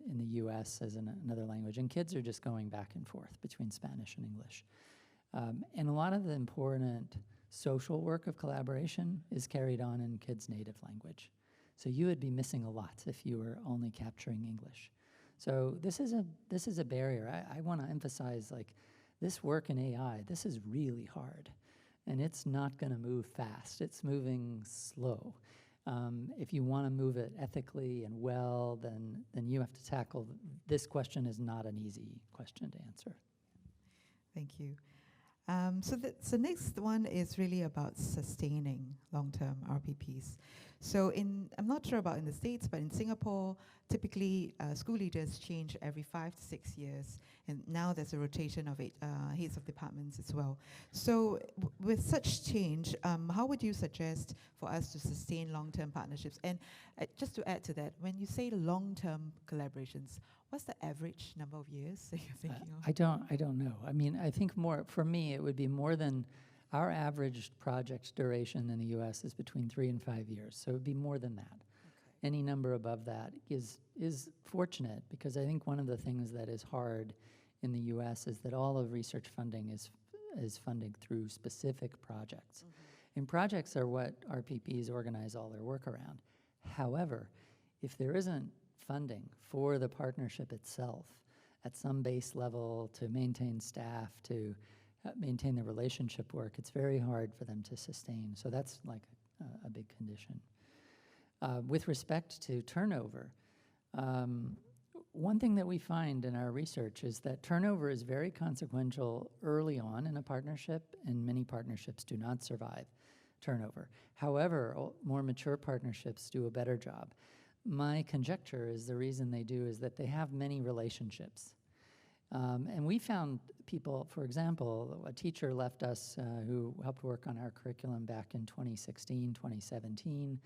in the US as another language, and kids are just going back and forth between Spanish and English. And a lot of the important social work of collaboration is carried on in kids' native language. So you would be missing a lot if you were only capturing English. So this is a barrier. I want to emphasize, like, this work in AI, this is really hard, and it's not going to move fast. It's moving slow. If you want to move it ethically and well, then you have to tackle this question. Is not an easy question to answer. Thank you. So the next one is really about sustaining long-term RPPs. So I'm not sure about in the States, but in Singapore, typically school leaders change every 5 to 6 years, and now there's a rotation of heads of departments as well. So with such change, how would you suggest for us to sustain long-term partnerships? And just to add to that, when you say long-term collaborations, what's the average number of years that you're thinking of? I don't know. I mean, I think more, for me, it would be more than, our average project duration in the US is between 3 and 5 years. So it would be more than that. Okay. Any number above that is fortunate, because I think one of the things that is hard in the US is that all of research funding is funded through specific projects. Mm-hmm. And projects are what RPPs organize all their work around. However, if there isn't funding for the partnership itself at some base level to maintain staff, to maintain the relationship work, it's very hard for them to sustain. So that's like a big condition. With respect to turnover, one thing that we find in our research is that turnover is very consequential early on in a partnership, and many partnerships do not survive turnover. However, more mature partnerships do a better job. My conjecture is the reason they do is that they have many relationships. And we found people, for example, a teacher left us who helped work on our curriculum back in 2016, 2017.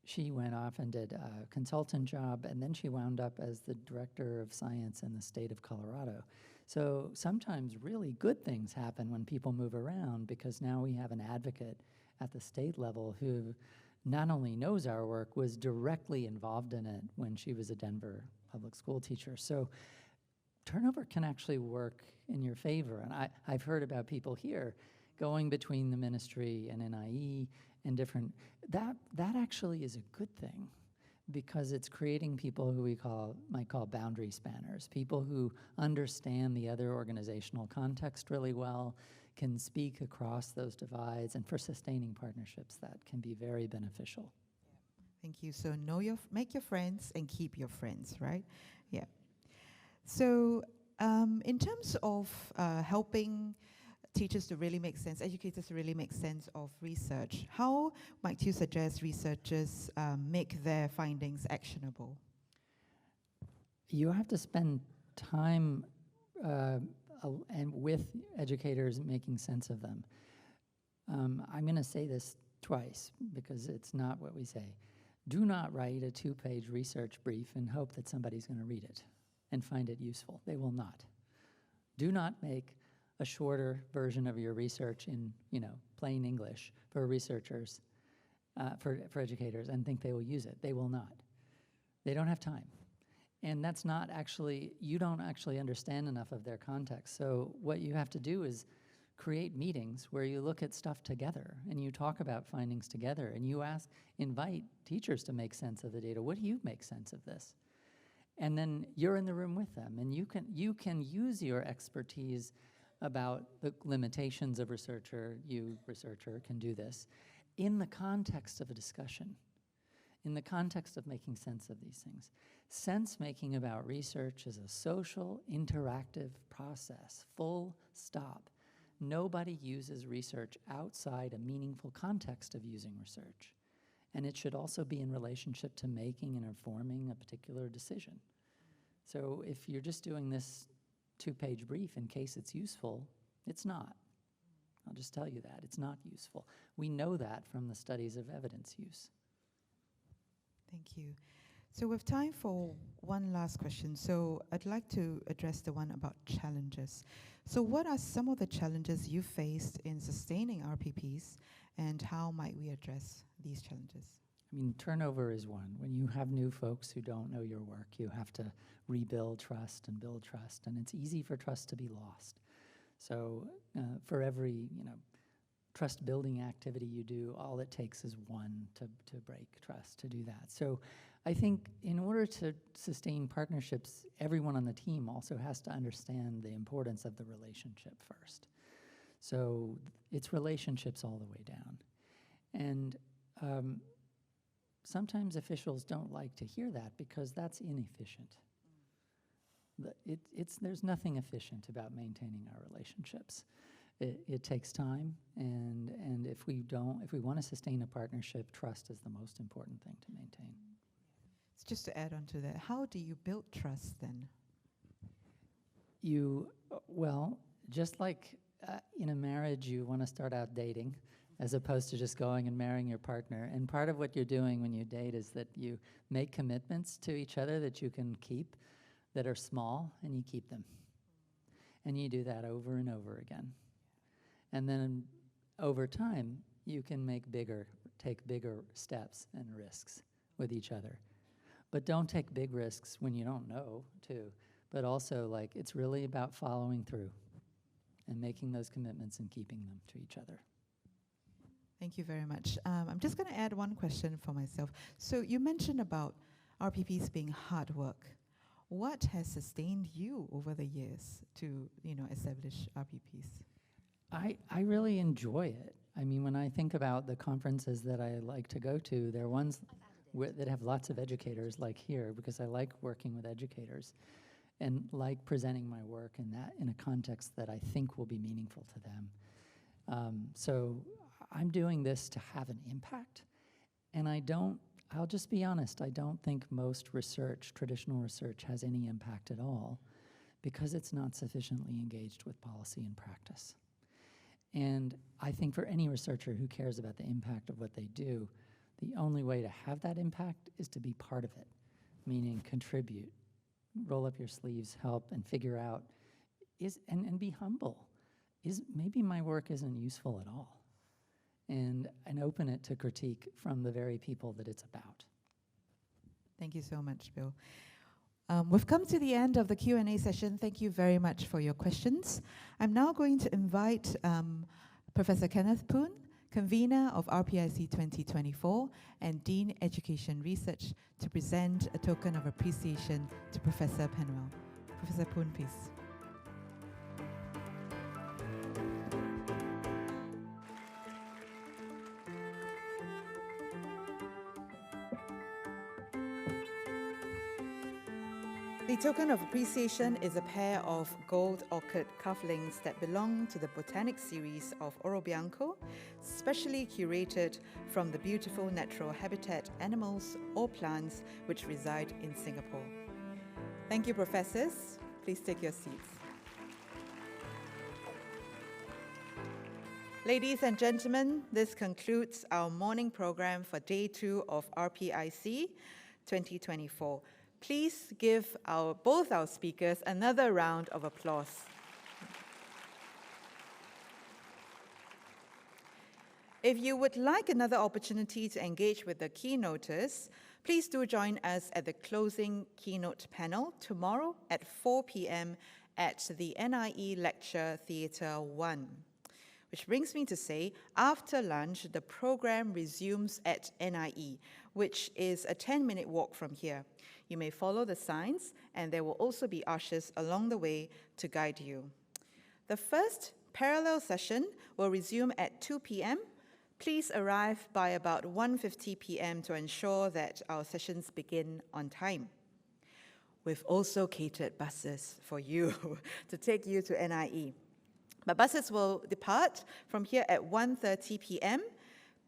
She went off and did a consultant job, and then she wound up as the director of science in the state of Colorado. So sometimes really good things happen when people move around, because now we have an advocate at the state level who not only knows our work, was directly involved in it when she was a Denver public school teacher. So turnover can actually work in your favor. And I've heard about people here going between the ministry and NIE and different, that actually is a good thing, because it's creating people who we might call boundary spanners, people who understand the other organizational context really well, can speak across those divides, and for sustaining partnerships, that can be very beneficial. Thank you. So make your friends and keep your friends, right? Yeah. So in terms of helping teachers to really make sense, educators to really make sense of research, how might you suggest researchers make their findings actionable? You have to spend time and with educators making sense of them. I'm going to say this twice because it's not what we say. Do not write a 2-page research brief and hope that somebody's going to read it and find it useful. They will not. Do not make a shorter version of your research in, plain English for researchers, for educators, and think they will use it. They will not. They don't have time. And that's not actually, you don't actually understand enough of their context. So what you have to do is create meetings where you look at stuff together and you talk about findings together, and you invite teachers to make sense of the data. What do you make sense of this? And then you're in the room with them, and you can use your expertise about the limitations of researcher can do this in the context of a discussion, in the context of making sense of these things. Sense-making about research is a social, interactive process, full stop. Nobody uses research outside a meaningful context of using research. And it should also be in relationship to making and informing a particular decision. So if you're just doing this 2-page brief in case it's useful. It's not. I'll just tell you that. It's not useful. We know that from the studies of evidence use. Thank you. So we have time for one last question. So I'd like to address the one about challenges. So what are some of the challenges you faced in sustaining RPPs, and how might we address these challenges? I mean, turnover is one. When you have new folks who don't know your work, you have to rebuild trust and build trust, and it's easy for trust to be lost. So for every trust building activity you do, all it takes is one to break trust, to do that. So I think in order to sustain partnerships, everyone on the team also has to understand the importance of the relationship first. So it's relationships all the way down. And sometimes officials don't like to hear that because that's inefficient. There's nothing efficient about maintaining our relationships. It takes time, and if we want to sustain a partnership, trust is the most important thing to maintain. So just to add on to that, how do you build trust then? Well, just like in a marriage, you want to start out dating as opposed to just going and marrying your partner. And part of what you're doing when you date is that you make commitments to each other that you can keep, that are small, and you keep them. And you do that over and over again. And then over time, you can take bigger steps and risks with each other. But don't take big risks when you don't know, too. But also, it's really about following through and making those commitments and keeping them to each other. Thank you very much. I'm just going to add one question for myself. So you mentioned about RPPs being hard work. What has sustained you over the years to, establish RPPs? I really enjoy it. I mean, when I think about the conferences that I like to go to, they're ones that have lots of educators like here, because I like working with educators and like presenting my work in a context that I think will be meaningful to them. So I'm doing this to have an impact, and I'll just be honest, I don't think most traditional research has any impact at all because it's not sufficiently engaged with policy and practice. And I think for any researcher who cares about the impact of what they do, the only way to have that impact is to be part of it, meaning contribute, roll up your sleeves, help, and figure out, and be humble. Maybe my work isn't useful at all. And open it to critique from the very people that it's about. Thank you so much, Bill. We've come to the end of the Q&A session. Thank you very much for your questions. I'm now going to invite Professor Kenneth Poon, convener of RPIC 2024 and Dean Education Research, to present a token of appreciation to Professor Penuel. Professor Poon, please. The token of appreciation is a pair of gold orchid cufflinks that belong to the Botanic series of Oro Bianco, specially curated from the beautiful natural habitat animals or plants which reside in Singapore. Thank you, professors. Please take your seats. Ladies and gentlemen, this concludes our morning program for Day 2 of RPIC 2024. Please give both our speakers another round of applause. If you would like another opportunity to engage with the keynoters, please do join us at the closing keynote panel tomorrow at 4 p.m. at the NIE Lecture Theatre 1. Which brings me to say, after lunch, the program resumes at NIE, which is a 10-minute walk from here. You may follow the signs, and there will also be ushers along the way to guide you. The first parallel session will resume at 2 p.m. Please arrive by about 1:50 p.m. to ensure that our sessions begin on time. We've also catered buses for you to take you to NIE. But buses will depart from here at 1:30 p.m.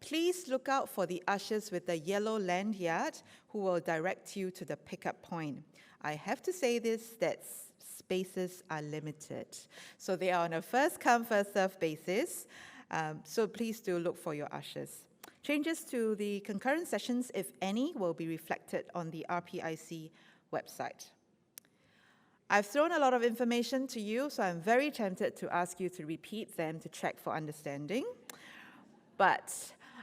Please look out for the ushers with the yellow lanyard who will direct you to the pickup point. I have to say this, that Spaces are limited. So they are on a first-come, first-served basis. So please do look for your ushers. Changes to the concurrent sessions, if any, will be reflected on the RPIC website. I've thrown a lot of information to you, so I'm very tempted to ask you to repeat them to check for understanding. But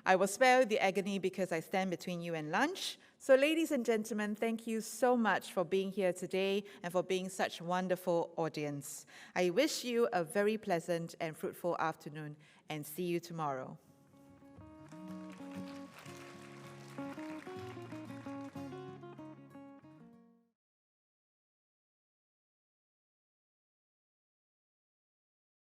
I will spare you the agony because I stand between you and lunch. So ladies and gentlemen, thank you so much for being here today and for being such a wonderful audience. I wish you a very pleasant and fruitful afternoon, and see you tomorrow.